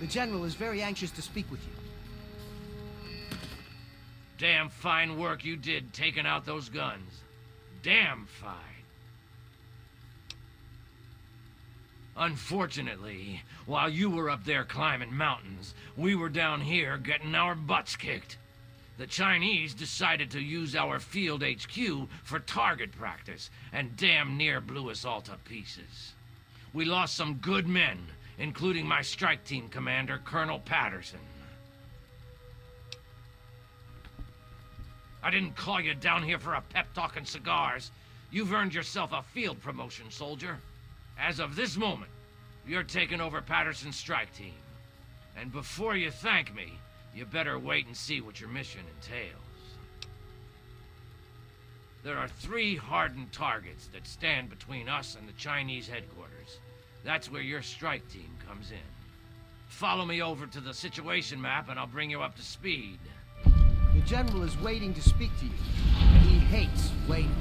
The General is very anxious to speak with you. Damn fine work you did taking out those guns. Damn fine. Unfortunately, while you were up there climbing mountains, we were down here getting our butts kicked. The Chinese decided to use our field HQ for target practice, and damn near blew us all to pieces. We lost some good men, including my strike team commander, Colonel Patterson. I didn't call you down here for a pep talk and cigars. You've earned yourself a field promotion, soldier. As of this moment, you're taking over Patterson's strike team. And before you thank me, you better wait and see what your mission entails. There are 3 hardened targets that stand between us and the Chinese headquarters. That's where your strike team comes in. Follow me over to the situation map and I'll bring you up to speed. The General is waiting to speak to you, and he hates waiting.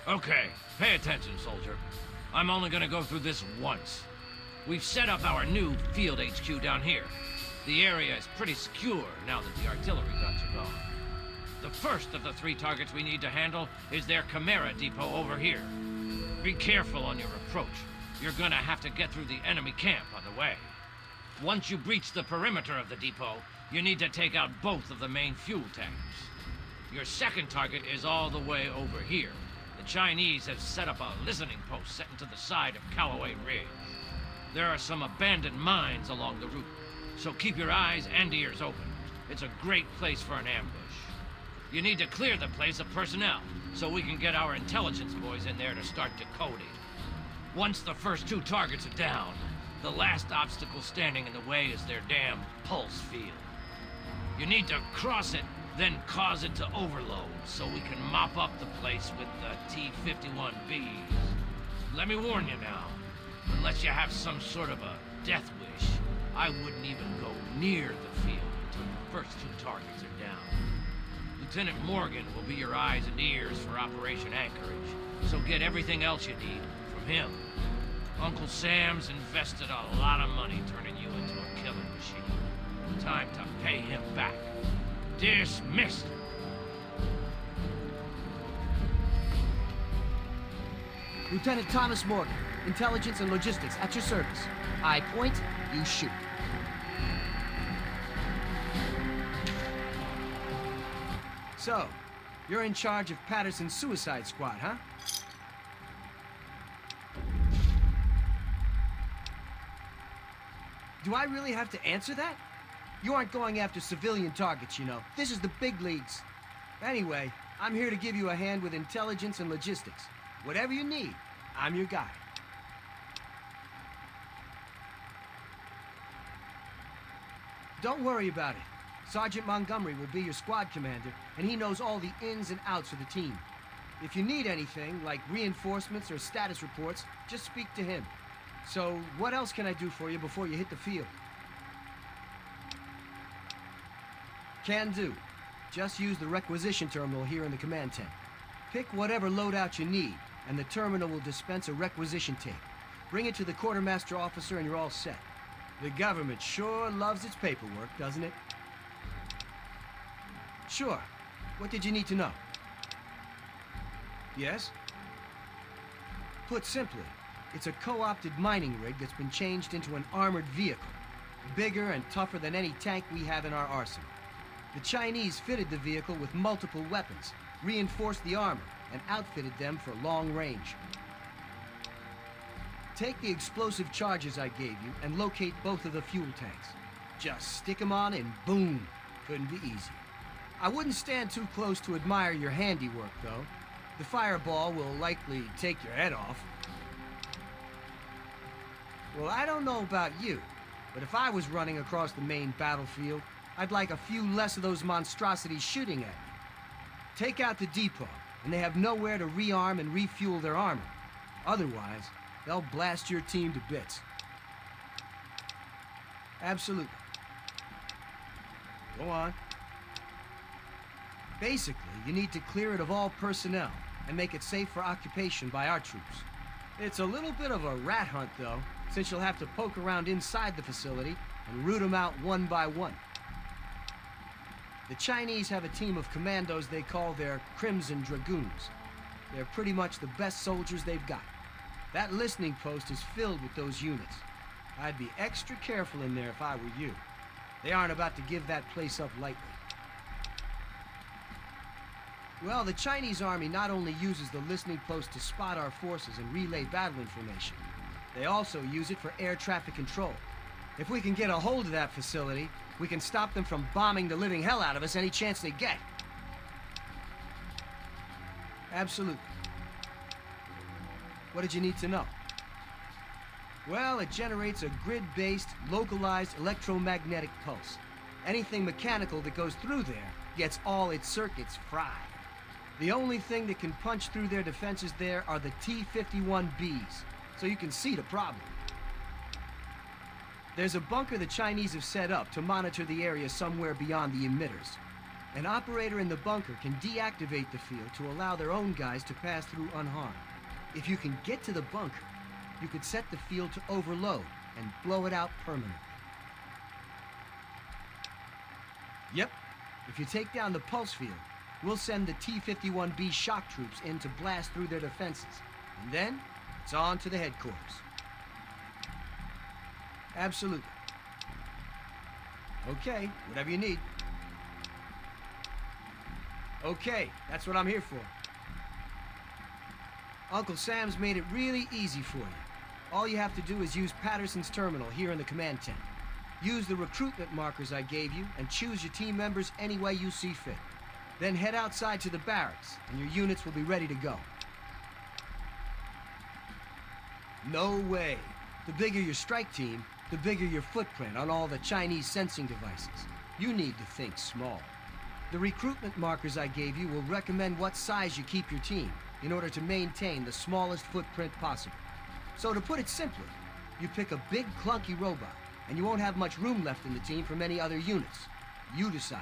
Okay, pay attention, soldier. I'm only gonna go through this once. We've set up our new field HQ down here. The area is pretty secure now that the artillery guns are gone. The first of the 3 targets we need to handle is their Chimera depot over here. Be careful on your approach. You're gonna have to get through the enemy camp on the way. Once you breach the perimeter of the depot, you need to take out both of the main fuel tanks. Your second target is all the way over here. The Chinese have set up a listening post set into the side of Callaway Ridge. There are some abandoned mines along the route, so keep your eyes and ears open. It's a great place for an ambush. You need to clear the place of personnel, so we can get our intelligence boys in there to start decoding. Once the first 2 targets are down, the last obstacle standing in the way is their damn pulse field. You need to cross it, then cause it to overload, so we can mop up the place with the T-51Bs. Let me warn you now, unless you have some sort of a death wish, I wouldn't even go near the field until the first 2 targets are down. Lieutenant Morgan will be your eyes and ears for Operation Anchorage, so get everything else you need from him. Uncle Sam's invested a lot of money turning you into a killing machine. Time to pay him back. Dismissed! Lieutenant Thomas Morgan, Intelligence and Logistics, at your service. I point, you shoot. So, you're in charge of Patterson's suicide squad, huh? Do I really have to answer that? You aren't going after civilian targets, you know. This is the big leagues. Anyway, I'm here to give you a hand with intelligence and logistics. Whatever you need, I'm your guy. Don't worry about it. Sergeant Montgomery will be your squad commander, and he knows all the ins and outs of the team. If you need anything, like reinforcements or status reports, just speak to him. So, what else can I do for you before you hit the field? Can do. Just use the requisition terminal here in the command tent. Pick whatever loadout you need, and the terminal will dispense a requisition tape. Bring it to the quartermaster officer and you're all set. The government sure loves its paperwork, doesn't it? Sure. What did you need to know? Yes? Put simply, it's a co-opted mining rig that's been changed into an armored vehicle. Bigger and tougher than any tank we have in our arsenal. The Chinese fitted the vehicle with multiple weapons, reinforced the armor, and outfitted them for long range. Take the explosive charges I gave you and locate both of the fuel tanks. Just stick them on and boom! Couldn't be easier. I wouldn't stand too close to admire your handiwork, though. The fireball will likely take your head off. Well, I don't know about you, but if I was running across the main battlefield, I'd like a few less of those monstrosities shooting at me. Take out the depot, and they have nowhere to rearm and refuel their armor. Otherwise, they'll blast your team to bits. Absolutely. Go on. Basically, you need to clear it of all personnel and make it safe for occupation by our troops. It's a little bit of a rat hunt, though, since you'll have to poke around inside the facility and root them out one by one. The Chinese have a team of commandos they call their Crimson Dragoons. They're pretty much the best soldiers they've got. That listening post is filled with those units. I'd be extra careful in there if I were you. They aren't about to give that place up lightly. Well, the Chinese army not only uses the listening post to spot our forces and relay battle information, they also use it for air traffic control. If we can get a hold of that facility, we can stop them from bombing the living hell out of us any chance they get. Absolutely. What did you need to know? Well, it generates a grid-based, localized electromagnetic pulse. Anything mechanical that goes through there gets all its circuits fried. The only thing that can punch through their defenses there are the T-51Bs, so you can see the problem. There's a bunker the Chinese have set up to monitor the area somewhere beyond the emitters. An operator in the bunker can deactivate the field to allow their own guys to pass through unharmed. If you can get to the bunker, you could set the field to overload and blow it out permanently. Yep, if you take down the pulse field, we'll send the T-51B shock troops in to blast through their defenses. And then, it's on to the headquarters. Absolutely. Okay, whatever you need. Okay, that's what I'm here for. Uncle Sam's made it really easy for you. All you have to do is use Patterson's terminal here in the command tent. Use the recruitment markers I gave you and choose your team members any way you see fit. Then head outside to the barracks, and your units will be ready to go. No way. The bigger your strike team, the bigger your footprint on all the Chinese sensing devices. You need to think small. The recruitment markers I gave you will recommend what size you keep your team in order to maintain the smallest footprint possible. So to put it simply, you pick a big clunky robot, and you won't have much room left in the team for many other units. You decide.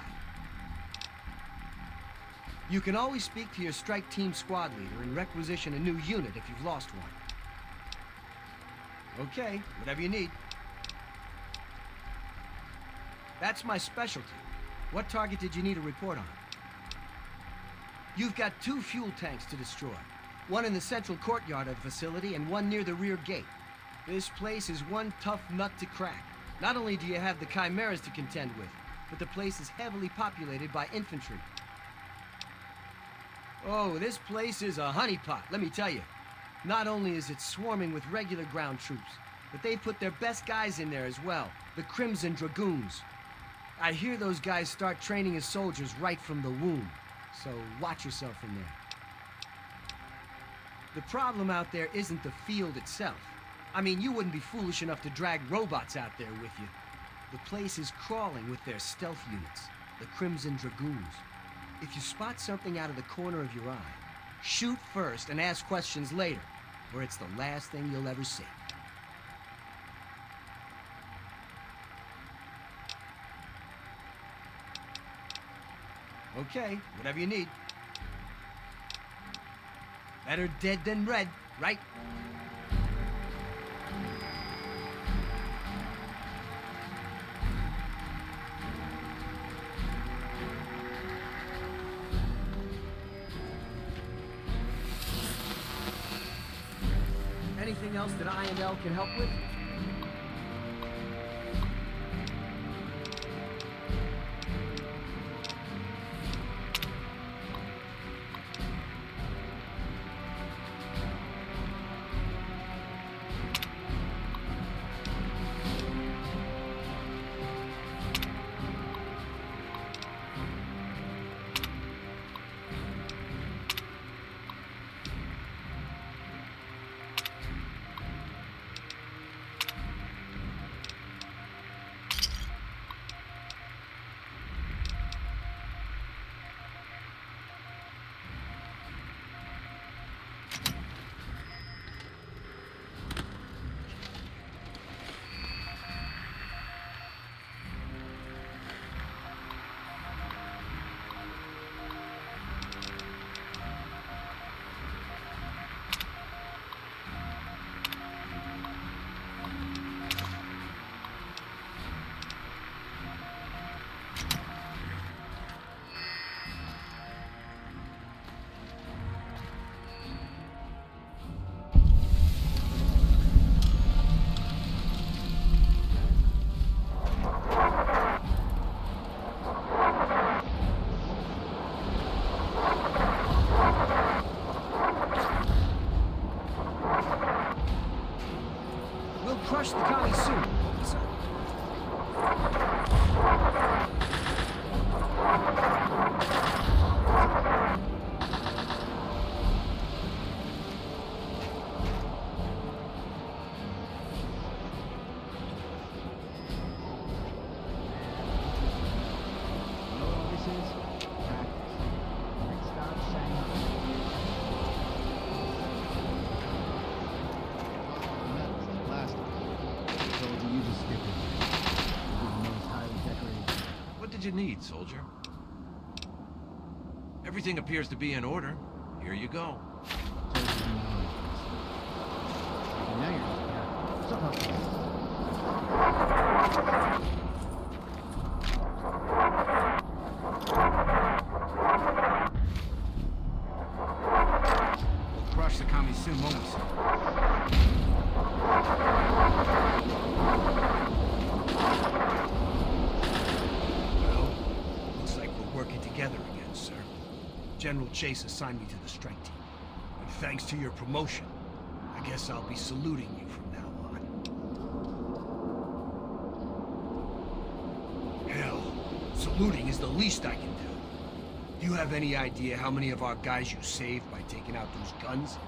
You can always speak to your strike team squad leader and requisition a new unit if you've lost one. Okay, whatever you need. That's my specialty. What target did you need a report on? You've got 2 fuel tanks to destroy. One in the central courtyard of the facility and one near the rear gate. This place is one tough nut to crack. Not only do you have the chimeras to contend with, but the place is heavily populated by infantry. Oh, this place is a honeypot, let me tell you. Not only is it swarming with regular ground troops, but they've put their best guys in there as well, the Crimson Dragoons. I hear those guys start training as soldiers right from the womb, so watch yourself in there. The problem out there isn't the field itself. I mean, you wouldn't be foolish enough to drag robots out there with you. The place is crawling with their stealth units, the Crimson Dragoons. If you spot something out of the corner of your eye, shoot first and ask questions later, or it's the last thing you'll ever see. Okay, whatever you need. Better dead than red, right? Anything else that I and L can help with? Crush the commies soon. What did you need, soldier? Everything appears to be in order. Here you go. We'll crush the commies soon, won't we, sir? Working together again, sir. General Chase assigned me to the strike team. And thanks to your promotion, I guess I'll be saluting you from now on. Hell, saluting is the least I can do. Do you have any idea how many of our guys you saved by taking out those guns?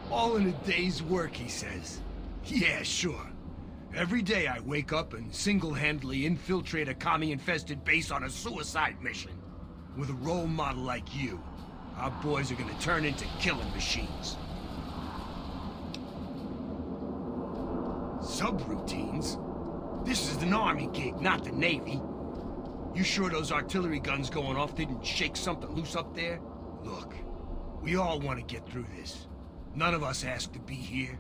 All in a day's work, he says. Yeah, sure. Every day I wake up and single-handedly infiltrate a commie-infested base on a suicide mission. With a role model like you, our boys are gonna turn into killing machines. Subroutines? This is an army gig, not the Navy. You sure those artillery guns going off didn't shake something loose up there? Look, we all want to get through this. None of us asked to be here.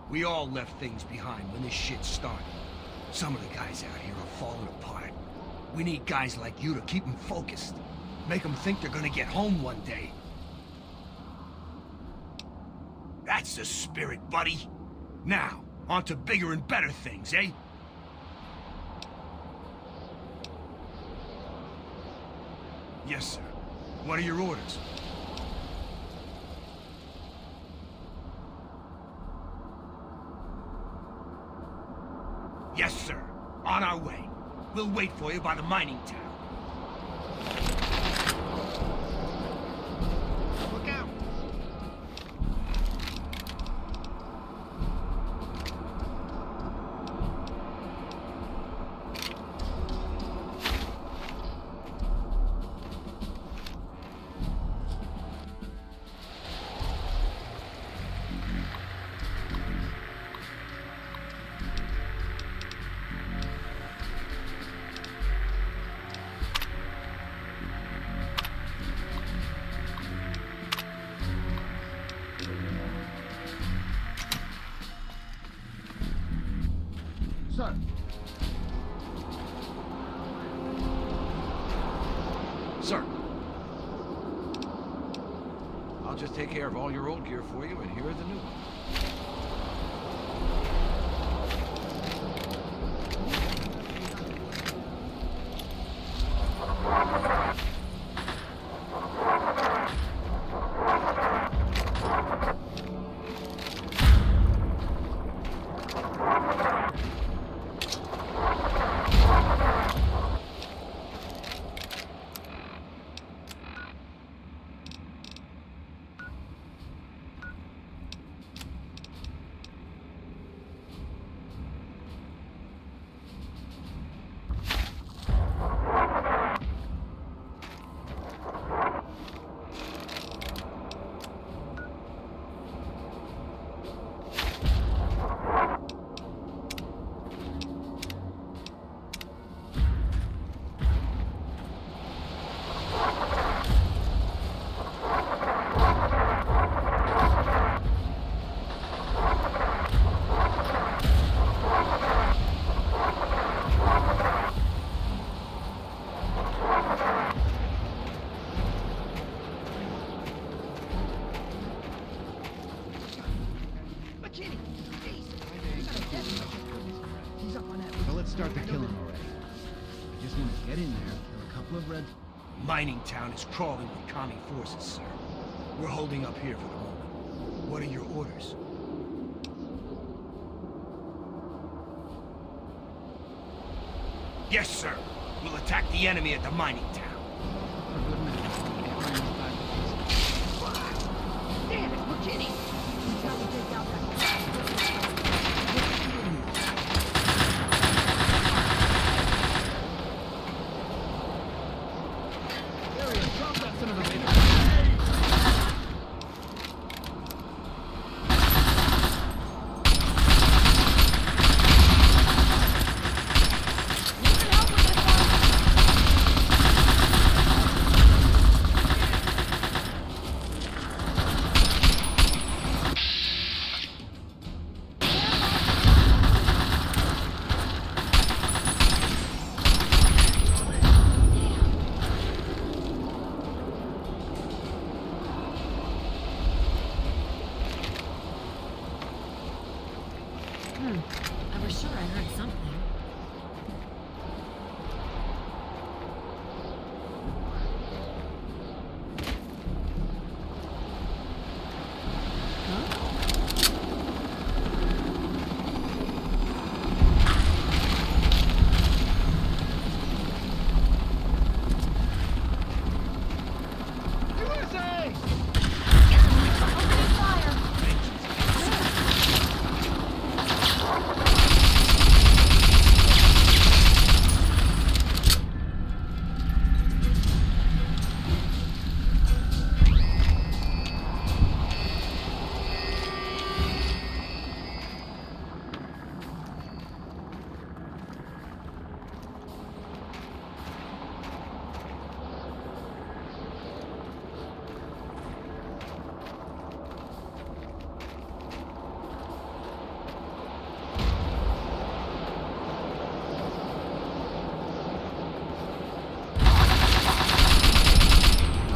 We all left things behind when this shit started. Some of the guys out here are falling apart. We need guys like you to keep them focused. Make them think they're gonna get home one day. That's the spirit, buddy. Now, on to bigger and better things, eh? Yes, sir. What are your orders? Yes, sir. On our way. We'll wait for you by the mining town. Look out! sir. Sir. I'll just take care of all your old gear for you, and here are the new ones. Start the killing already. I just want to get in there, kill a couple of red... Mining town is crawling with commie forces, sir. We're holding up here for the moment. What are your orders? Yes, sir. We'll attack the enemy at the mining town. For a good minute. Damn it, we're kidding! Until we take out that... I was sure I heard something.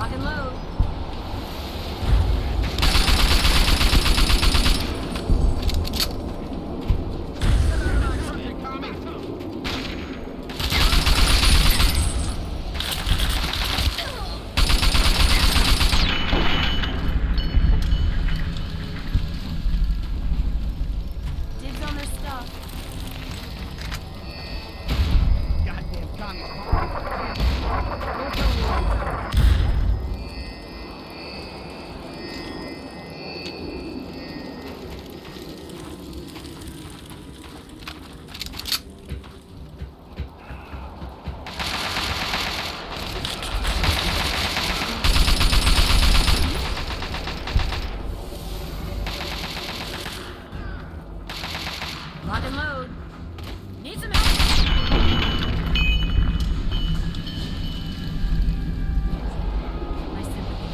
Lock and load. Dibs on their stuff. Goddamn commies. Don't tell me what to tell you. Lock and load. Need some help. My sympathy.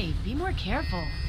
Hey, be more careful.